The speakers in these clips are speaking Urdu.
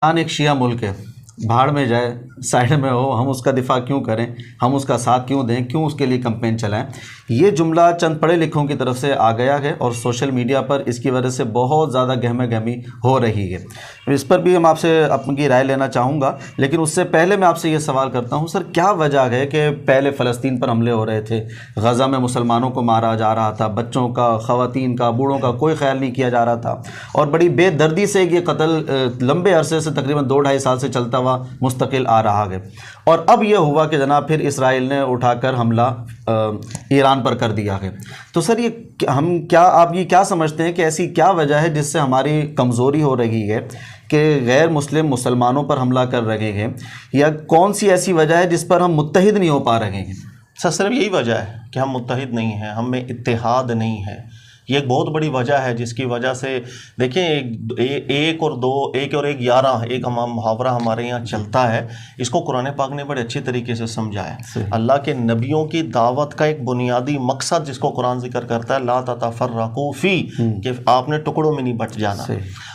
ایران ایک شیعہ ملک ہے، بھاڑ میں جائے، سائڈ میں ہو، ہم اس کا دفاع کیوں کریں، ہم اس کا ساتھ کیوں دیں، کیوں اس کے لیے کمپین چلائیں؟ یہ جملہ چند پڑھے لکھوں کی طرف سے آ گیا ہے اور سوشل میڈیا پر اس کی وجہ سے بہت زیادہ گہمہ گہمی ہو رہی ہے۔ اس پر بھی ہم آپ سے اپنی رائے لینا چاہوں گا، لیکن اس سے پہلے میں آپ سے یہ سوال کرتا ہوں، سر کیا وجہ ہے کہ پہلے فلسطین پر حملے ہو رہے تھے، غزہ میں مسلمانوں کو مارا جا رہا تھا، بچوں کا، خواتین کا، بوڑھوں کا کوئی خیال نہیں کیا جا رہا تھا، اور بڑی بے دردی سے یہ قتل لمبے عرصے سے تقریباً 2-2.5 سال سے چلتا ہوا مستقل آ رہا ہے، اور اب یہ ہوا کہ جناب پھر اسرائیل نے اٹھا کر حملہ ایران پر کر دیا ہے۔ تو سر یہ آپ یہ کیا سمجھتے ہیں کہ ایسی کیا وجہ ہے جس سے ہماری کمزوری ہو رہی ہے کہ غیر مسلم مسلمانوں پر حملہ کر رہے ہیں، یا کون سی ایسی وجہ ہے جس پر ہم متحد نہیں ہو پا رہے ہیں؟ سر صرف یہی وجہ ہے کہ ہم متحد نہیں ہیں، ہم میں اتحاد نہیں ہے۔ یہ ایک بہت بڑی وجہ ہے جس کی وجہ سے دیکھیں ایک اور 11 ایک محاورہ ہمارے یہاں چلتا ہے، اس کو قرآن پاک نے بڑے اچھی طریقے سے سمجھا ہے۔ اللہ کے نبیوں کی دعوت کا ایک بنیادی مقصد جس کو قرآن ذکر کرتا ہے لا تتفرقوا فی، کہ آپ نے ٹکڑوں میں نہیں بٹ جانا۔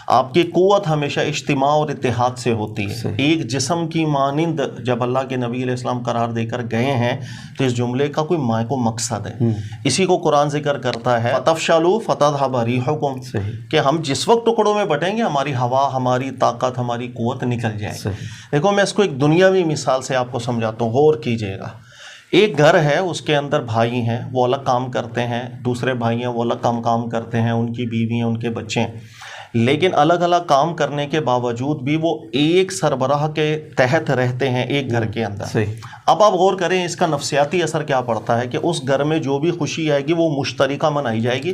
آپ کی قوت ہمیشہ اجتماع اور اتحاد سے ہوتی ہے۔ ایک جسم کی مانند جب اللہ کے نبی علیہ السلام قرار دے کر گئے ہیں تو اس جملے کا کوئی مقصد ہے، اسی کو قرآن ذکر کرتا ہے فَتَفْشَلُوا فَتَذْهَبَ رِيحُكُمْ، کہ ہم جس وقت ٹکڑوں میں بٹیں گے ہماری ہوا، ہماری طاقت، ہماری قوت نکل جائے گی۔ دیکھو میں اس کو ایک دنیاوی مثال سے آپ کو سمجھاتا ہوں، غور کیجئے گا۔ ایک گھر ہے، اس کے اندر بھائی ہیں، وہ الگ کام کرتے ہیں، دوسرے بھائی ہیں وہ الگ کام کرتے ہیں، ان کی بیوی ہیں، ان کے بچے ہیں، لیکن الگ الگ کام کرنے کے باوجود بھی وہ ایک سربراہ کے تحت رہتے ہیں ایک گھر کے اندر۔ اب آپ غور کریں اس کا نفسیاتی اثر کیا پڑتا ہے کہ اس گھر میں جو بھی خوشی آئے گی وہ مشترکہ منائی جائے گی،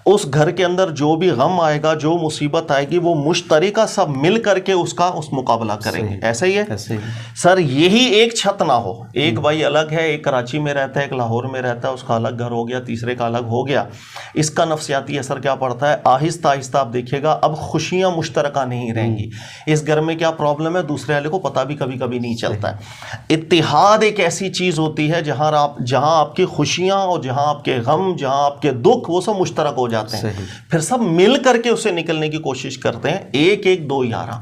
اس گھر کے اندر جو بھی غم آئے گا، جو مصیبت آئے گی، وہ مشترکہ سب مل کر کے اس مقابلہ کریں گے۔ ایسا ہی ہے سر، یہی ایک چھت نہ ہو، ایک بھائی الگ ہے، ایک کراچی میں رہتا ہے، ایک لاہور میں رہتا ہے، اس کا الگ گھر ہو گیا، تیسرے کا الگ ہو گیا، اس کا نفسیاتی اثر کیا پڑتا ہے؟ آہستہ آہستہ آپ دیکھیے گا اب خوشیاں مشترکہ نہیں رہیں گی، اس گھر میں کیا پرابلم ہے دوسرے والے کو پتہ بھی کبھی نہیں چلتا ہے۔ اتحاد ایک ایسی چیز ہوتی ہے جہاں آپ کی خوشیاں اور جہاں آپ کے غم، جہاں آپ کے دکھ، وہ سب مشترک ہو جاتے ہیں، پھر سب مل کر کے اسے نکلنے کی کوشش کرتے ہیں، 1-1 2 11۔